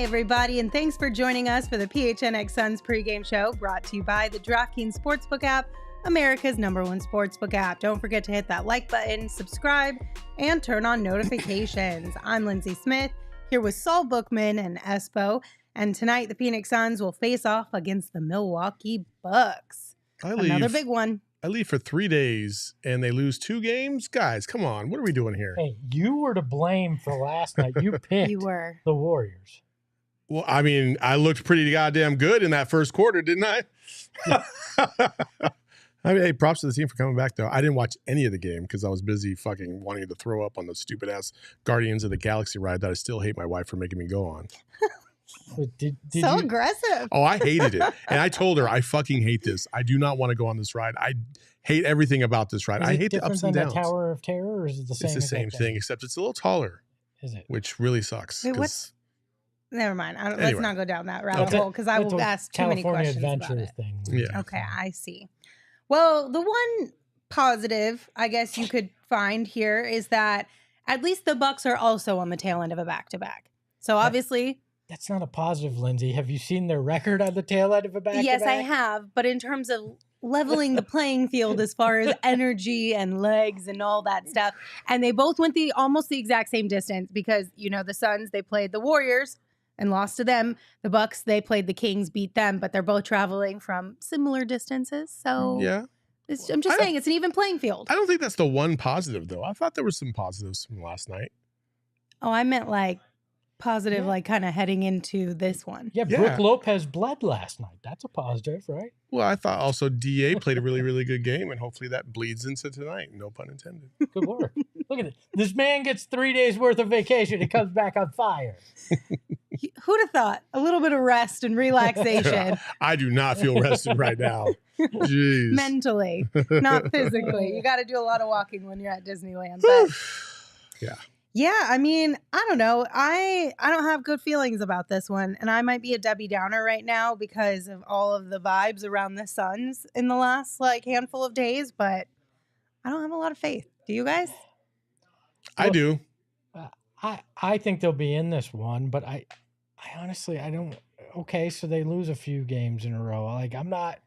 Hey everybody, and thanks for joining us for the PHNX Suns pregame show, brought to you by the DraftKings Sportsbook app, America's #1 sportsbook app. Don't forget to hit that like button, subscribe, and turn on notifications. I'm Lindsay Smith, here with Saul Bookman and Espo, and tonight the Phoenix Suns will face off against the Milwaukee Bucks. Another big one. I leave for 3 days and they lose 2 games? Guys, come on. What are we doing here? Hey, you were to blame for last night. You picked the Warriors. Well, I mean, I looked pretty goddamn good in that first quarter, didn't I? I mean, hey, props to the team for coming back, though. I didn't watch any of the game because I was busy fucking wanting to throw up on the stupid-ass Guardians of the Galaxy ride that I still hate my wife for making me go on. Did so aggressive. Oh, I hated it. And I told her, I fucking hate this. I do not want to go on this ride. I hate everything about this ride. I hate the ups and downs. Is it different than the Tower of Terror, or is it the same? It's the same thing, except it's a little taller. Is it? Which really sucks. Wait, never mind. Let's not go down that rabbit hole because I will ask too many questions about it. Thing. Yeah. Okay, I see. Well, the one positive I guess you could find here is that at least the Bucks are also on the tail end of a back-to-back. So obviously... That's not a positive, Lindsay. Have you seen their record on the tail end of a back-to-back? Yes, I have. But in terms of leveling the playing field as far as energy and legs and all that stuff, and they both went almost the exact same distance because, you know, the Suns, they played the Warriors and lost to them. The Bucks, they played the Kings, beat them, but they're both traveling from similar distances. So yeah, I'm just saying it's an even playing field. I don't think that's the one positive, though. I thought there were some positives from last night. Oh, I meant like positive, like kind of heading into this one. Yeah, Brook Lopez bled last night. That's a positive, right? Well, I thought also DA played a really, really good game, and hopefully that bleeds into tonight. No pun intended. Good work. Look at it. This man gets 3 days worth of vacation and comes back on fire. Who'd have thought? A little bit of rest and relaxation. I do not feel rested right now. Jeez. Mentally, not physically. You got to do a lot of walking when you're at Disneyland. But yeah. Yeah, I mean, I don't know. I don't have good feelings about this one, and I might be a Debbie Downer right now because of all of the vibes around the Suns in the last handful of days, but I don't have a lot of faith. Do you guys? I do. I think they'll be in this one, but I honestly, I don't. Okay, so they lose a few games in a row. I'm not.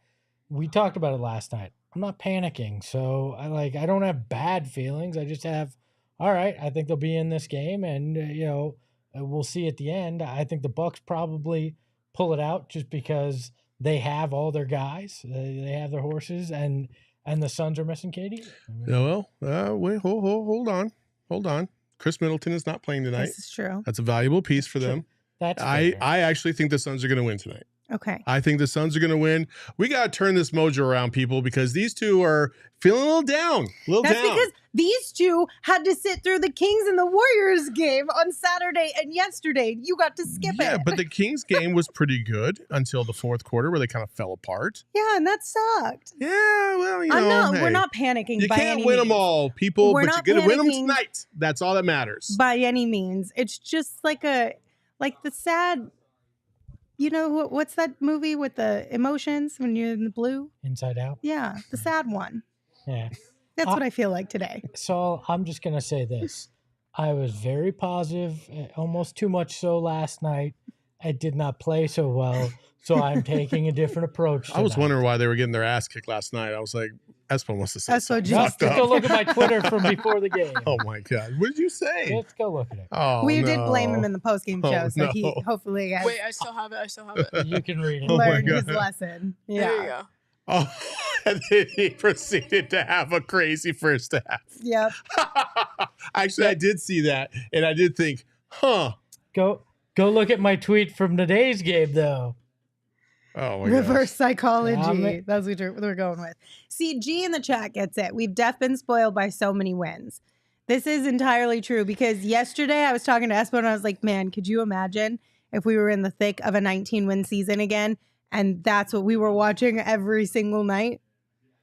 We talked about it last night. I'm not panicking, so I don't have bad feelings. I just have. All right, I think they'll be in this game, and we'll see at the end. I think the Bucks probably pull it out just because they have all their guys, they have their horses, and the Suns are missing KD. Wait, hold on. Khris Middleton is not playing tonight. This is true. That's a valuable piece for them. That's I actually think the Suns are going to win tonight. Okay. I think the Suns are going to win. We got to turn this mojo around, people, because these two are feeling a little down. That's because these two had to sit through the Kings and the Warriors game on Saturday and yesterday. You got to skip it. Yeah, but the Kings game was pretty good until the fourth quarter where they kind of fell apart. Yeah, and that sucked. Yeah, well, we're not panicking you by any means. You can't win them all, people, but you're going to win them tonight. That's all that matters. By any means. It's just like the sad... You know, what's that movie with the emotions when you're in the blue? Inside Out? Yeah, the sad one. Yeah. That's what I feel like today. So I'm just going to say this. I was very positive, almost too much so last night. I did not play so well, so I'm taking a different approach tonight. I was wondering why they were getting their ass kicked last night. I was like, Espo must have said something. Just go look at my Twitter from before the game. Oh, my God. What did you say? Let's go look at it. Oh, we did blame him in the postgame show, so he hopefully has Wait, I still have it. You can read it. Learned his lesson. Yeah. There you go. Oh, and then he proceeded to have a crazy first half. Yep. Actually, I did see that, and I did think, Go look at my tweet from today's game, though. Oh, my Reverse gosh. psychology. That's what we're going with. See, G in the chat gets it. We've been spoiled by so many wins. This is entirely true because yesterday I was talking to Espo and I was like, man, could you imagine if we were in the thick of a 19-win season again and that's what we were watching every single night?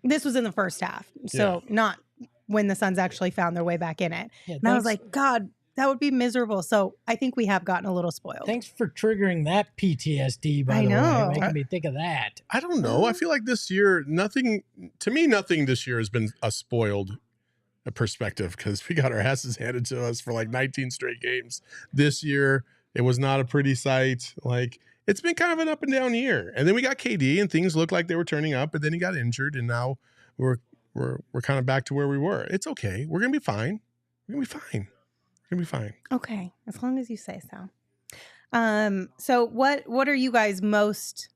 This was in the first half, so not when the Suns actually found their way back in it. Yeah, and I was like, God, that would be miserable. So I think we have gotten a little spoiled. Thanks for triggering that PTSD, by the way. Making me think of that. I don't know. I feel like this year, nothing this year has been a spoiled perspective because we got our asses handed to us for like 19 straight games. This year, It was not a pretty sight. Like, it's been kind of an up and down year. And then we got KD and things looked like they were turning up, but then he got injured and now we're kind of back to where we were. It's okay. We're going to be fine. We're going to be fine. We're going to be fine. Okay. As long as you say so. So what are you guys most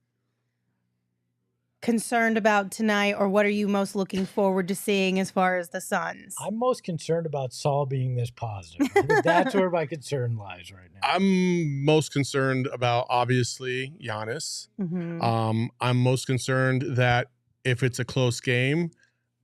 concerned about tonight, or what are you most looking forward to seeing as far as the Suns? I'm most concerned about Saul being this positive. That's where my concern lies right now. I'm most concerned about, obviously, Giannis. Mm-hmm. I'm most concerned that if it's a close game,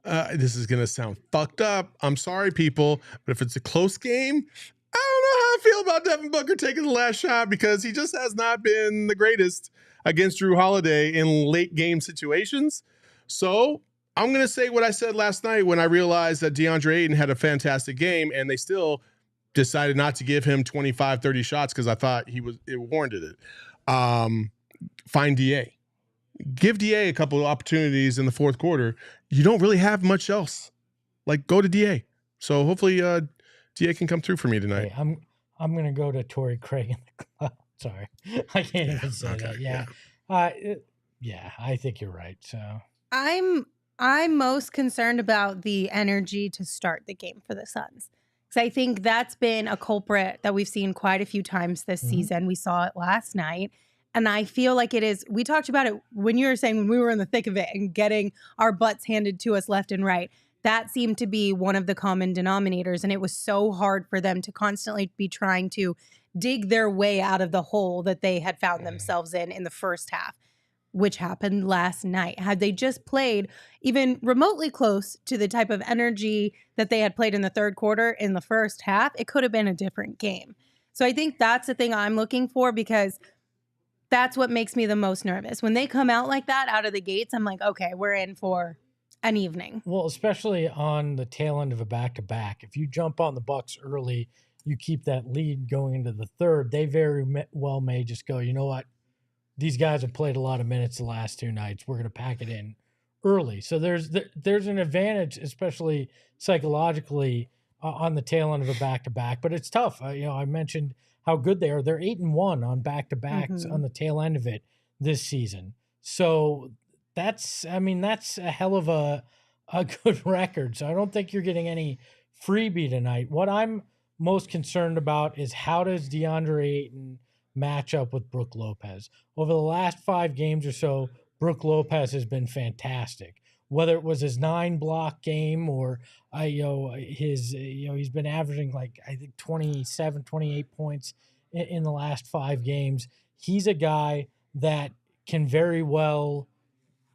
this is going to sound fucked up. I'm sorry, people, but if it's a close game, I don't know how I feel about Devin Booker taking the last shot because he just has not been the greatest against Drew Holiday in late game situations. So I'm going to say what I said last night when I realized that DeAndre Ayton had a fantastic game and they still decided not to give him 25, 30 shots because I thought it warranted it. Find DA. Give DA a couple of opportunities in the fourth quarter. You don't really have much else. Like, go to DA. So hopefully DA can come through for me tonight. Hey, I'm going to go to Tory Craig in the club. Sorry. I can't even say that. Yeah. I think you're right. So I'm most concerned about the energy to start the game for the Suns. Because I think that's been a culprit that we've seen quite a few times this season. We saw it last night. And I feel like it is, we talked about it when you were saying when we were in the thick of it and getting our butts handed to us left and right. That seemed to be one of the common denominators. And it was so hard for them to constantly be trying to dig their way out of the hole that they had found themselves in the first half, which happened last night. Had they just played even remotely close to the type of energy that they had played in the third quarter in the first half, it could have been a different game. So I think that's the thing I'm looking for, because that's what makes me the most nervous. When they come out like that out of the gates, I'm like, okay, we're in for an evening. Well, especially on the tail end of a back-to-back. If you jump on the Bucks early, you keep that lead going into the third, they very well may just go, you know what? These guys have played a lot of minutes the last two nights. We're going to pack it in early. So there's an advantage, especially psychologically, on the tail end of a back-to-back. But it's tough. I mentioned how good they are. They're 8-1 on back-to-backs on the tail end of it this season. So that's a hell of a good record. So I don't think you're getting any freebie tonight. What I'm most concerned about is how does DeAndre Ayton match up with Brook Lopez? Over the last 5 games or so, Brook Lopez has been fantastic. Whether it was his 9-block game or he's been averaging like, I think 27, 28 points in the last 5 games. He's a guy that can very well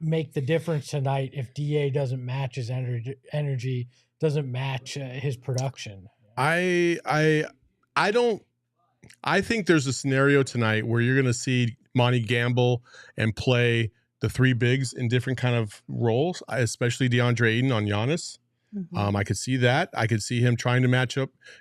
make the difference tonight if DA doesn't match his energy, doesn't match his production. I think there's a scenario tonight where you're going to see Monty gamble and play the 3 bigs in different kind of roles, especially DeAndre Ayton on Giannis. I could see that. I could see him trying to match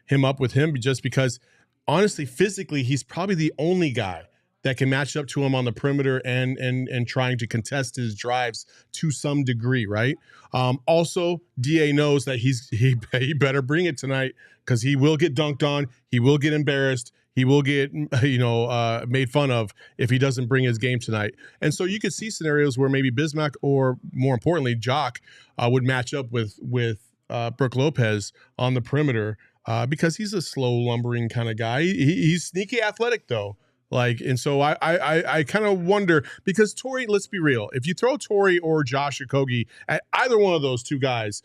him up with him just because, honestly, physically, he's probably the only guy that can match up to him on the perimeter and trying to contest his drives to some degree, right? Also, DA knows that he better bring it tonight because he will get dunked on. He will get embarrassed. He will get made fun of if he doesn't bring his game tonight. And so you could see scenarios where maybe Bismack or, more importantly, Jock would match up with Brook Lopez on the perimeter because he's a slow, lumbering kind of guy. He's sneaky athletic, though. And so I kind of wonder, because Tory, let's be real, if you throw Tory or Josh Okogie at either one of those 2 guys,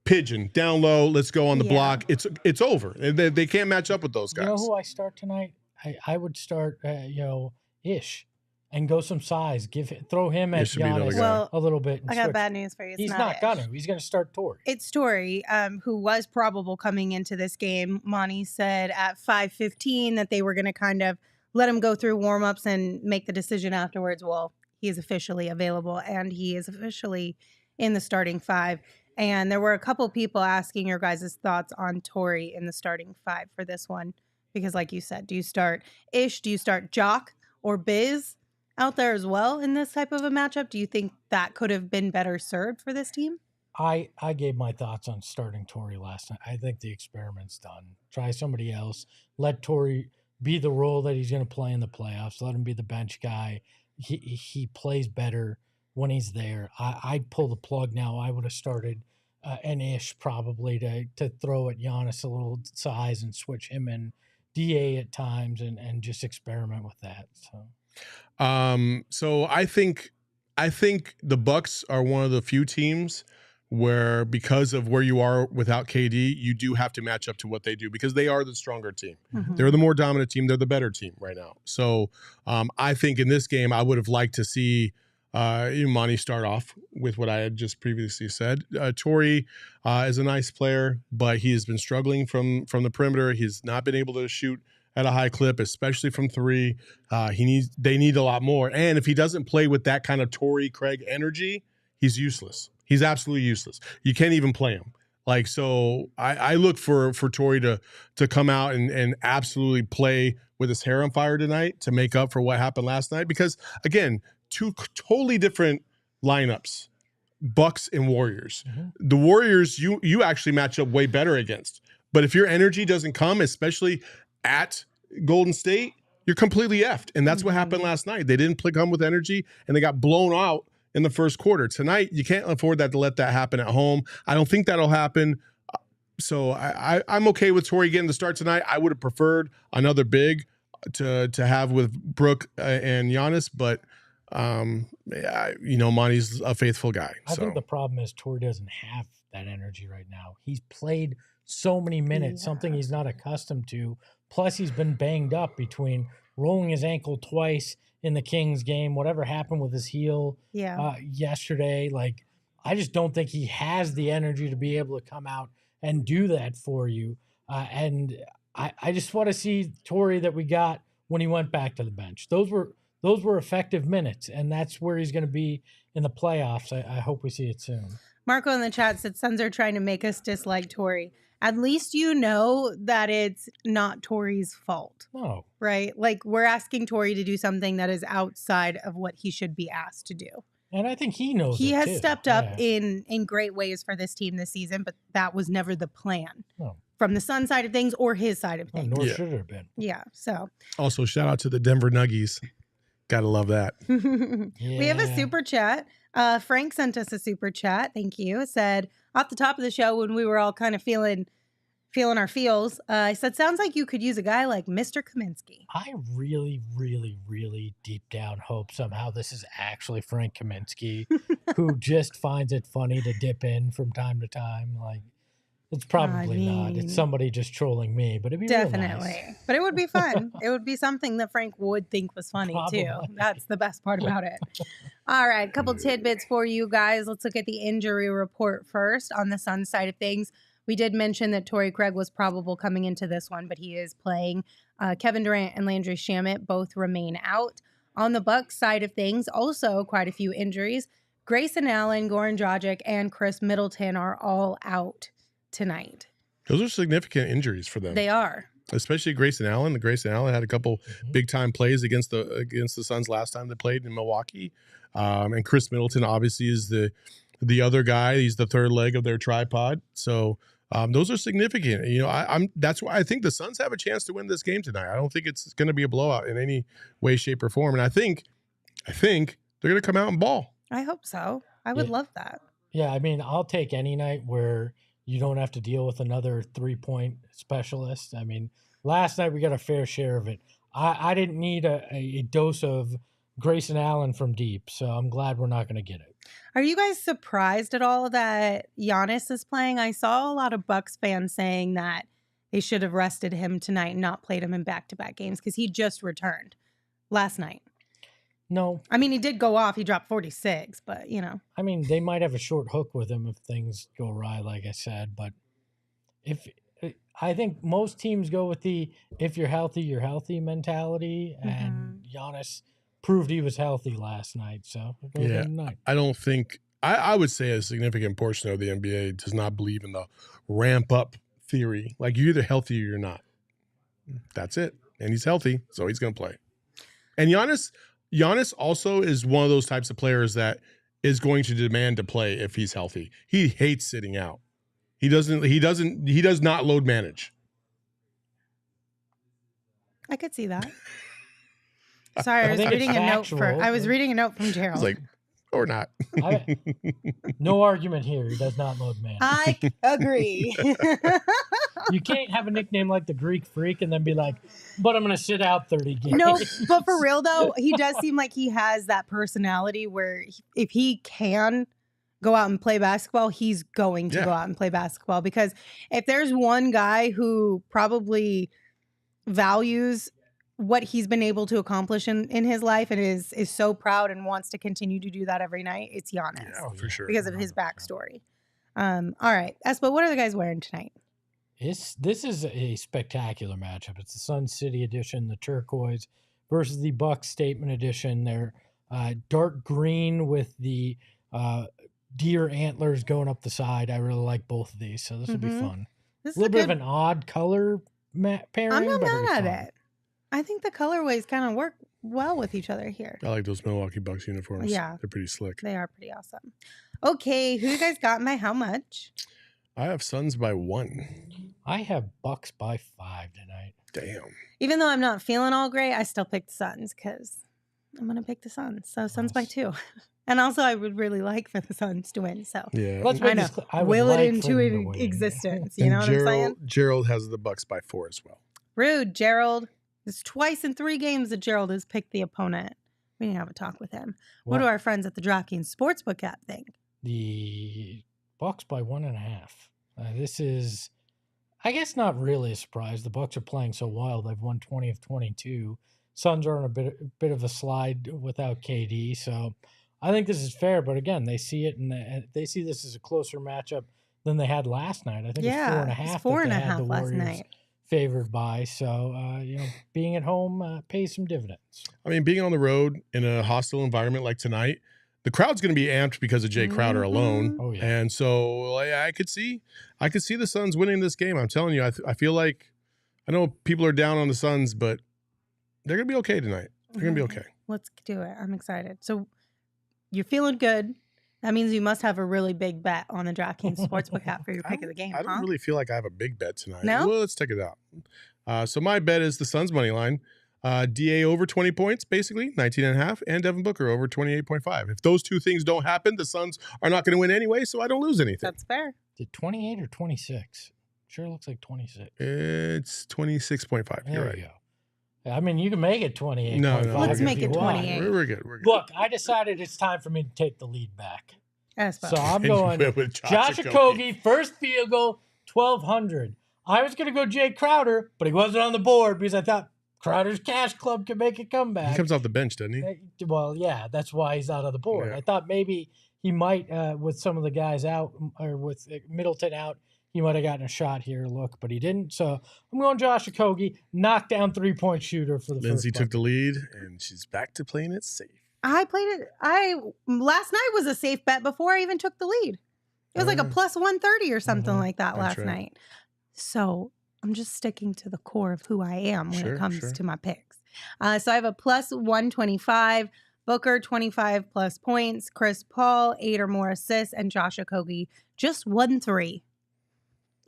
pigeon down low, let's go on the block, it's over. They can't match up with those guys. You know who I start tonight? I would start Ish and go some size. Throw him at Giannis a little bit. I got bad news for you. He's not gonna. He's gonna start Tory. It's Tory, who was probable coming into this game. Monty said at 5:15 that they were going to kind of let him go through warmups and make the decision afterwards. Well, he is officially available and he is officially in the starting 5. And there were a couple people asking your guys' thoughts on Tory in the starting 5 for this one. Because like you said, do you start Ish? Do you start Jock or Biz out there as well in this type of a matchup? Do you think that could have been better served for this team? I gave my thoughts on starting Tory last night. I think the experiment's done. Try somebody else. Let Tory be the role that he's going to play in the playoffs. Let him be the bench guy. He plays better when he's there. I'd pull the plug now. I would have started an Ish probably to throw at Giannis a little size and switch him in DA at times and just experiment with that. So I think the Bucks are one of the few teams where, because of where you are without KD, you do have to match up to what they do, because they are the stronger team. Mm-hmm. They're the more dominant team. They're the better team right now. So I think in this game, I would have liked to see Monty start off with what I had just previously said. Tory is a nice player, but he has been struggling from the perimeter. He's not been able to shoot at a high clip, especially from three. They need a lot more. And if he doesn't play with that kind of Tory Craig energy, he's useless. He's absolutely useless. You can't even play him. Like, so I look for Tory to come out and absolutely play with his hair on fire tonight to make up for what happened last night. Because, again, two totally different lineups, Bucks and Warriors. Mm-hmm. The Warriors, you actually match up way better against. But if your energy doesn't come, especially at Golden State, you're completely effed. And that's what happened last night. They didn't come with energy, and they got blown out in the first quarter. Tonight, you can't afford to let that happen at home. I don't think that'll happen. So I'm okay with Tory getting the start tonight. I would have preferred another big to have with Brooke and Giannis, but Monty's a faithful guy. I think the problem is Tory doesn't have that energy right now. He's played so many minutes, something he's not accustomed to. Plus, he's been banged up between rolling his ankle twice in the Kings game, whatever happened with his heel yesterday. Like, I just don't think he has the energy to be able to come out and do that for you. And I just want to see Tory that we got when he went back to the bench. Those were effective minutes, and that's where he's going to be in the playoffs. I hope we see it soon. Marco in the chat said, Suns are trying to make us dislike Tory. At least you know that it's not Tory's fault. No. Right? Like, we're asking Tory to do something that is outside of what he should be asked to do. And I think he knows he has too. stepped up in great ways for this team this season, but that was never the plan. No. From the Sun side of things or his side of things. Nor should it have been. Yeah, so. Also, shout out to the Denver Nuggies. Gotta love that. We have a super chat. Frank sent us a super chat. Thank you. It said, off the top of the show, when we were all kind of feeling our feels, I said, sounds like you could use a guy like Mr. Kaminsky. I really, really, really deep down hope somehow this is actually Frank Kaminsky, who just finds it funny to dip in from time to time. Like, it's probably not. It's somebody just trolling me, but it'd be definitely. Real nice. But it would be fun. It would be something that Frank would think was funny too. That's the best part about it. All right, a couple tidbits for you guys. Let's look at the injury report first on the Suns side of things. We did mention that Tory Craig was probable coming into this one, but he is playing. Kevin Durant and Landry Shamet both remain out. On the Bucks side of things, also quite a few injuries. Grayson Allen, Goran Dragic, and Khris Middleton are all out tonight. Those are significant injuries for them. They are. Especially Grayson Allen. Grayson Allen had a couple big-time plays against the Suns last time they played in Milwaukee. And Khris Middleton obviously is the other guy. He's the third leg of their tripod. So those are significant. That's why I think the Suns have a chance to win this game tonight. I don't think it's going to be a blowout in any way, shape, or form. And I think they're going to come out and ball. I hope so. I would love that. Yeah, I mean, I'll take any night where you don't have to deal with another 3-point specialist. I mean, last night we got a fair share of it. I didn't need a dose of Grayson Allen from deep, so I'm glad we're not going to get it. Are you guys surprised at all that Giannis is playing? I saw a lot of Bucks fans saying that they should have rested him tonight and not played him in back-to-back games because he just returned last night. No. I mean, he did go off. He dropped 46, but, I mean, they might have a short hook with him if things go awry, like I said. But I think most teams go with the if you're healthy mentality. And Giannis proved he was healthy last night. So, I don't think – I would say a significant portion of the NBA does not believe in the ramp-up theory. Like, you're either healthy or you're not. That's it. And he's healthy, so he's going to play. And Giannis also is one of those types of players that is going to demand to play if he's healthy. He hates sitting out. He does not load manage. I could see that. Sorry, I I was think reading it's a note factual. I was reading a note from Gerald. It's like, or not. No argument here. He does not load man. I agree. You can't have a nickname like the Greek Freak and then be like, but I'm going to sit out 30 games. No, but for real though, he does seem like he has that personality where if he can go out and play basketball, he's going to go out and play basketball. Because if there's one guy who probably values what he's been able to accomplish in his life and is so proud and wants to continue to do that every night, it's Giannis. Yeah, for sure. Because of his backstory. All right. Espo, what are the guys wearing tonight? This is a spectacular matchup. It's the Sun City edition, the turquoise, versus the Bucks Statement edition. They're dark green with the deer antlers going up the side. I really like both of these, so this will be fun. A little bit of an odd color pairing. I'm not but mad at it. I think the colorways kind of work well with each other here. I like those Milwaukee Bucks uniforms. Yeah. They're pretty slick. They are pretty awesome. Okay, who you guys got and by how much? I have Suns by 1. I have Bucks by 5 tonight. Damn. Even though I'm not feeling all great, I still picked the Suns because I'm going to pick the Suns. So Suns by 2. And also, I would really like for the Suns to win. So Yeah. Let's I know. Will like it into them to win. existence. You know what I'm saying? Gerald has the Bucks by 4 as well. Rude, Gerald. It's twice in 3 games that Gerald has picked the opponent. We need to have a talk with him. What do our friends at the DraftKings Sportsbook app think? The Bucks by 1.5. This is, I guess, not really a surprise. The Bucks are playing so well; they've won 20 of 22. Suns are on a bit of a slide without KD, so I think this is fair. But again, they see it and they see this as a closer matchup than they had last night. I think it's 4.5. It's 4.5 last night. Favored by, so being at home pays some dividends. I mean, being on the road in a hostile environment like tonight, the crowd's going to be amped because of Jae Crowder alone. Oh, yeah. And so I could see the Suns winning this game. I'm telling you, I feel like, I know people are down on the Suns, but they're going to be okay tonight. They're going to be okay. Let's do it. I'm excited. So you're feeling good. That means you must have a really big bet on the DraftKings Sportsbook app for your pick of the game. I don't really feel like I have a big bet tonight. No? Well, let's check it out. So my bet is the Suns money line. DA over 20 points, basically, 19.5, and Devin Booker over 28.5. If those two things don't happen, the Suns are not going to win anyway, so I don't lose anything. That's fair. Is it 28 or 26? Sure looks like 26. It's 26.5. You're right. You go. I mean, you can make it 28. No. Let's make it 28. We're good. Look, I decided it's time for me to take the lead back. So I'm And going you went with Josh Okogie, first field goal, 1,200. I was going to go Jae Crowder, but he wasn't on the board because I thought Crowder's Cash Club could make a comeback. He comes off the bench, doesn't he? Well, yeah, that's why he's out of the board. Yeah. I thought maybe he might, with some of the guys out, or with Middleton out, he might have gotten a shot here, look, but he didn't. So I'm going Josh Okogie, knockdown 3-point shooter for the Lindsay first took the lead, and she's back to playing it safe. I played it. Last night was a safe bet before I even took the lead. It was like a plus 130 or something like that last night. So I'm just sticking to the core of who I am when it comes to my picks. So I have a plus 125, Booker 25 plus points, Chris Paul 8 or more assists, and Josh Okogie just 1-3.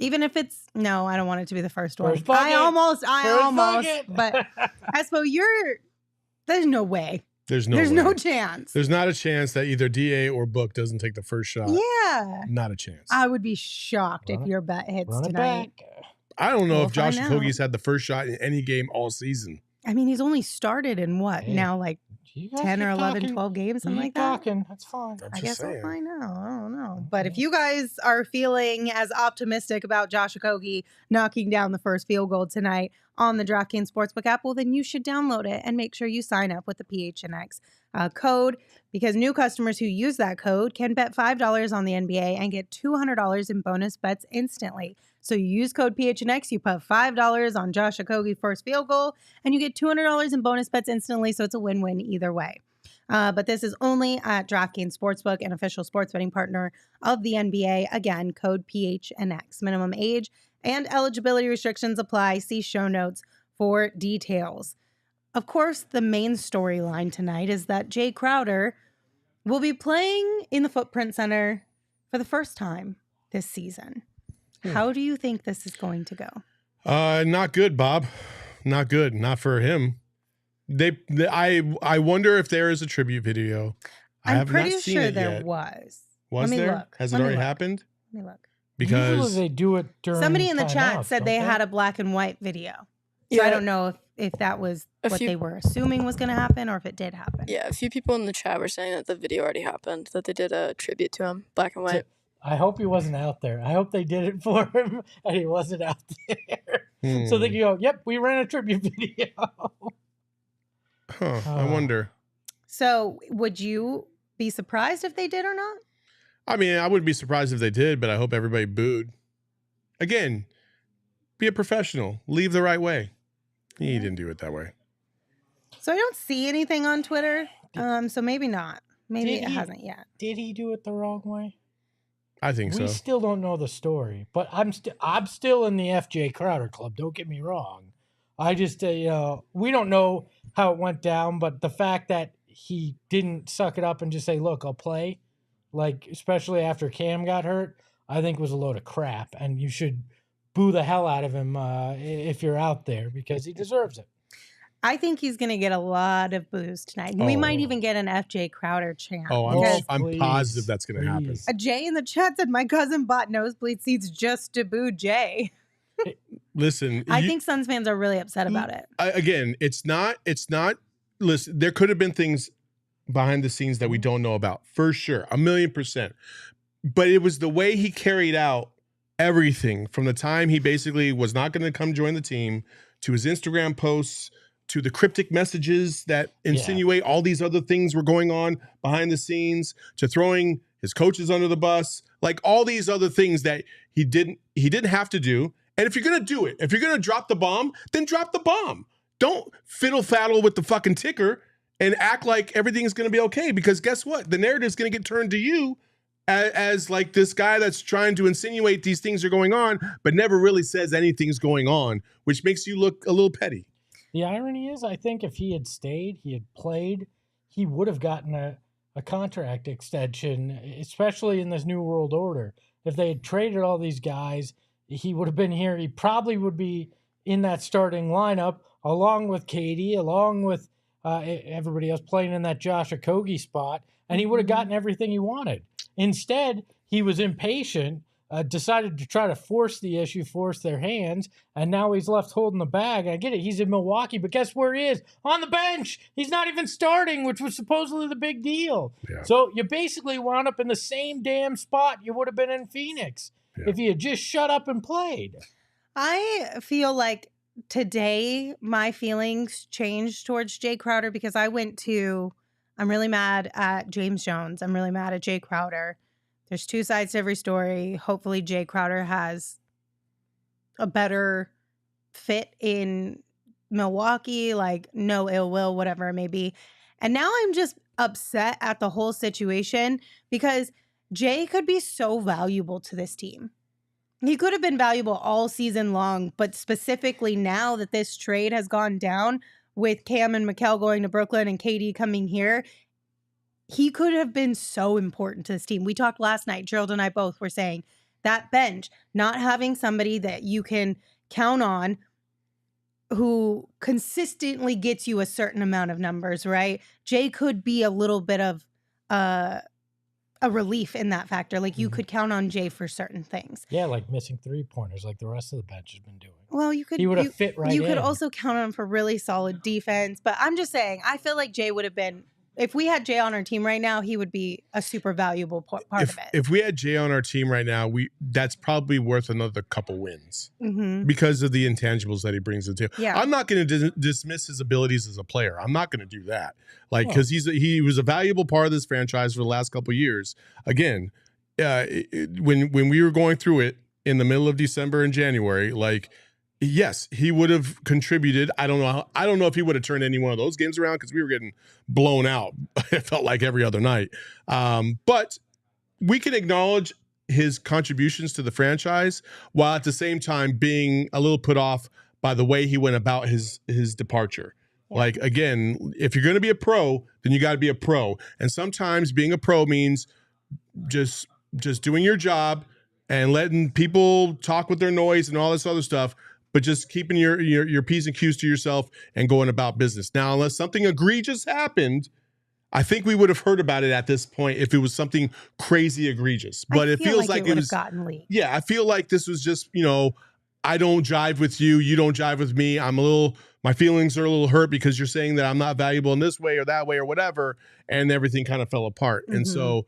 Even if it's no, I don't want it to be the first one. I almost, but Espo, there's no way. There's no chance. There's not a chance that either DA or Book doesn't take the first shot. Yeah. Not a chance. I would be shocked if your bet hits tonight. I don't know if Josh Okogie's had the first shot in any game all season. I mean, he's only started in what? Now, like 10 or 11, 12 games, something like that? That's fine. I guess I'll find out. I don't know. But if you guys are feeling as optimistic about Josh Okogie knocking down the first field goal tonight on the DraftKings Sportsbook app, well, then you should download it and make sure you sign up with the PHNX code, because new customers who use that code can bet $5 on the NBA and get $200 in bonus bets instantly. So you use code PHNX, you put $5 on Josh Okogie first field goal, and you get $200 in bonus bets instantly, so it's a win-win either way. But this is only at DraftKings Sportsbook, an official sports betting partner of the NBA. Again, code PHNX. Minimum age and eligibility restrictions apply. See show notes for details. Of course, the main storyline tonight is that Jae Crowder will be playing in the Footprint Center for the first time this season. How do you think this is going to go? Not good, Bob. not good. Not for him. I wonder if there is a tribute video. I'm pretty sure there was. Was there? Look. Has it already happened? Let me look. Because usually they do it during somebody in the chat timeouts, said they had a black and white video. So I don't know if that was what they were assuming was going to happen or if it did happen. Yeah, a few people in the chat were saying that the video already happened, that they did a tribute to him, black and white. I hope he wasn't out there. I hope they did it for him and he wasn't out there. So they can go, yep, we ran a tribute video. I wonder. So would you be surprised if they did or not? I mean, I wouldn't be surprised if they did, but I hope everybody booed. Again, be a professional. Leave the right way. He didn't do it that way. So I don't see anything on Twitter. So maybe not. Maybe it hasn't yet. Did he do it the wrong way? I think so. We still don't know the story, but I'm still in the FJ Crowder club. Don't get me wrong. I just we don't know how it went down, but the fact that he didn't suck it up and just say, "Look, I'll play," like especially after Cam got hurt, I think was a load of crap, and you should boo the hell out of him if you're out there because he deserves it. I think he's going to get a lot of boos tonight. We might even get an FJ Crowder chant. Oh, I'm positive that's going to happen. Jay in the chat said, my cousin bought nosebleed seats just to boo Jay. Listen. I think Suns fans are really upset about it. Again, it's not, listen, there could have been things behind the scenes that we don't know about, for sure, 1,000,000%. But it was the way he carried out everything from the time he basically was not going to come join the team to his Instagram posts to the cryptic messages that insinuate all these other things were going on behind the scenes to throwing his coaches under the bus, like all these other things that he didn't have to do. And if you're going to do it, if you're going to drop the bomb, then drop the bomb. Don't fiddle-faddle with the fucking ticker and act like everything's going to be okay, because guess what? The narrative's going to get turned to you as like this guy that's trying to insinuate these things are going on, but never really says anything's going on, which makes you look a little petty. The irony is, I think if he had stayed, he had played, he would have gotten a contract extension, especially in this new world order. If they had traded all these guys, he would have been here. He probably would be in that starting lineup, along with Katie, along with everybody else playing in that Josh Okogie spot, and he would have gotten everything he wanted. Instead, he was impatient, decided to try to force the issue, force their hands, and now he's left holding the bag. I get it. He's in Milwaukee, but guess where he is? On the bench. He's not even starting, which was supposedly the big deal. Yeah. So you basically wound up in the same damn spot you would have been in Phoenix if he had just shut up and played. I feel like today my feelings changed towards Jae Crowder because I'm really mad at James Jones. I'm really mad at Jae Crowder. There's two sides to every story. Hopefully Jae Crowder has a better fit in Milwaukee, like no ill will, whatever it may be. And now I'm just upset at the whole situation because Jae could be so valuable to this team. He could have been valuable all season long, but specifically now that this trade has gone down with Cam and Mikal going to Brooklyn and KD coming here, he could have been so important to this team. We talked last night, Gerald and I both were saying that bench, not having somebody that you can count on who consistently gets you a certain amount of numbers, right? Jay could be a little bit of a relief in that factor. Like you could count on Jay for certain things. Yeah, like missing 3-pointers like the rest of the bench has been doing. Well, he would have fit right in. You could also count on him for really solid defense. But I'm just saying, I feel like Jay would have been, if we had Jay on our team right now, he would be a super valuable part of it. If we had Jay on our team right now, that's probably worth another couple wins because of the intangibles that he brings to the table. Yeah. I'm not going to dismiss his abilities as a player. I'm not going to do that. Like, because he was a valuable part of this franchise for the last couple of years. Again, when we were going through it in the middle of December and January, like, yes, he would have contributed. I don't know if he would have turned any one of those games around because we were getting blown out. It felt like every other night. But we can acknowledge his contributions to the franchise while at the same time being a little put off by the way he went about his departure. Yeah. Like, again, if you're going to be a pro, then you got to be a pro. And sometimes being a pro means just doing your job and letting people talk with their noise and all this other stuff. but just keeping your P's and Q's to yourself and going about business. Now, unless something egregious happened, I think we would have heard about it at this point if it was something crazy egregious. But it feels like it was gotten leaked. Yeah, I feel like this was just, I don't jive with you, you don't jive with me. My feelings are a little hurt because you're saying that I'm not valuable in this way or that way or whatever, and everything kind of fell apart. And so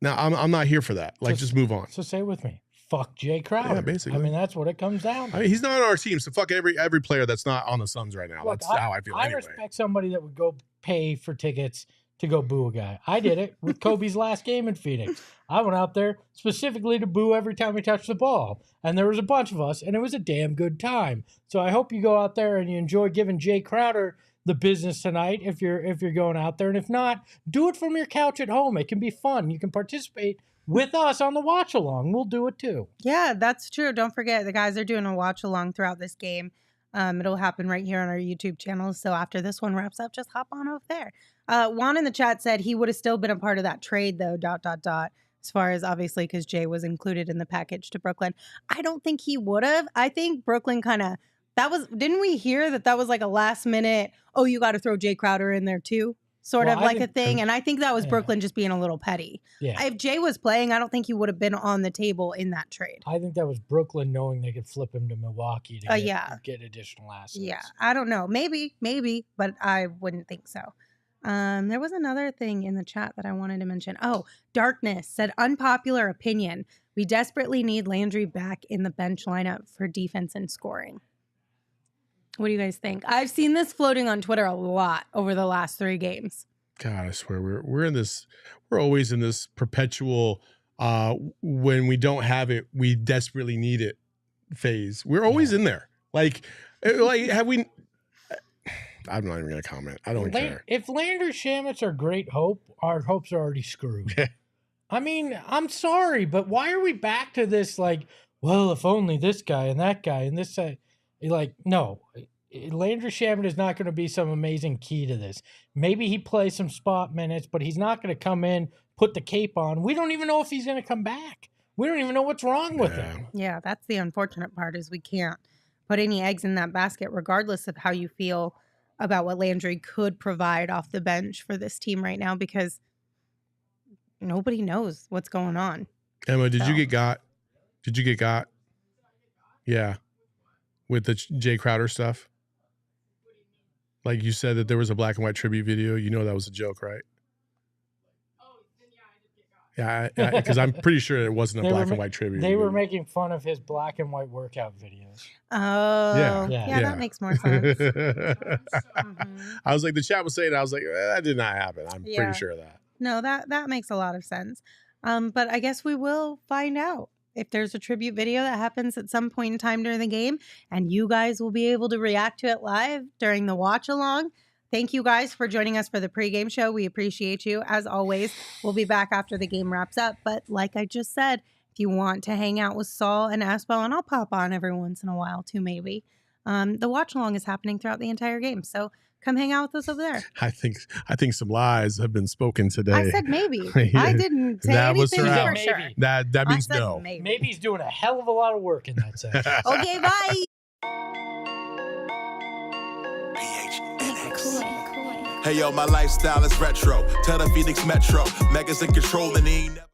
now I'm not here for that. Like, just move on. So say it with me. Fuck Jae Crowder. Yeah, basically. I mean, that's what it comes down to. I mean, he's not on our team, so fuck every player that's not on the Suns right now. Look, That's how I feel I anyway. respect somebody that would go pay for tickets to go boo a guy. I did it with Kobe's last game in Phoenix. I went out there specifically to boo every time he touched the ball. And there was a bunch of us, and it was a damn good time. So I hope you go out there and you enjoy giving Jae Crowder the business tonight if you're going out there. And if not, do it from your couch at home. It can be fun. You can participate with us on the watch along. We'll do it too. Yeah, that's true. Don't forget, the guys are doing a watch along throughout this game. It'll happen right here on our YouTube channel. So after this one wraps up, just hop on over there. Juan in the chat said he would have still been a part of that trade, though, ... As far as obviously because Jae was included in the package to Brooklyn. I don't think he would have. I think Brooklyn didn't we hear that was like a last minute, oh, you got to throw Jae Crowder in there too? Sort of like a thing. And I think that was Brooklyn just being a little petty. Yeah. If Jae was playing, I don't think he would have been on the table in that trade. I think that was Brooklyn knowing they could flip him to Milwaukee to get additional assets. Yeah, I don't know. Maybe, but I wouldn't think so. There was another thing in the chat that I wanted to mention. Oh, Darkness said, unpopular opinion. We desperately need Landry back in the bench lineup for defense and scoring. What do you guys think? I've seen this floating on Twitter a lot over the last 3 games. God, I swear we're always in this perpetual when we don't have it, we desperately need it phase. We're always in there. Like have we? I'm not even going to comment. I don't care. If Landry Shamit's our great hope, our hopes are already screwed. I mean, I'm sorry, but why are we back to this? Like, well, if only this guy and that guy and this guy. Like, no, Landry Shamit is not going to be some amazing key to this. Maybe he plays some spot minutes, but he's not going to come in, put the cape on. We don't even know if he's going to come back. We don't even know what's wrong with him. Yeah, that's the unfortunate part is we can't put any eggs in that basket, regardless of how you feel about what Landry could provide off the bench for this team right now, because nobody knows what's going on. Emma, did you get got? Yeah. With the Jae Crowder stuff? Like you said that there was a black and white tribute video. You know that was a joke, right? Yeah, because I'm pretty sure it wasn't a black and white tribute. They were making fun of his black and white workout videos. Oh, yeah, that makes more sense. I was like, the chat was saying, I was like, that did not happen. I'm pretty sure of that. No, that makes a lot of sense. But I guess we will find out if there's a tribute video that happens at some point in time during the game, and you guys will be able to react to it live during the watch along. Thank you guys for joining us for the pregame show. We appreciate you. As always, we'll be back after the game wraps up. But like I just said, if you want to hang out with Saul and Aspel, and I'll pop on every once in a while too, maybe. The watch along is happening throughout the entire game. So come hang out with us over there. I think some lies have been spoken today. I said maybe. I didn't say anything for sure. That means no. Maybe he's doing a hell of a lot of work in that section. Okay, bye. Hey yo, my lifestyle is retro. Tell the Phoenix Metro, Megas in control and he ain't never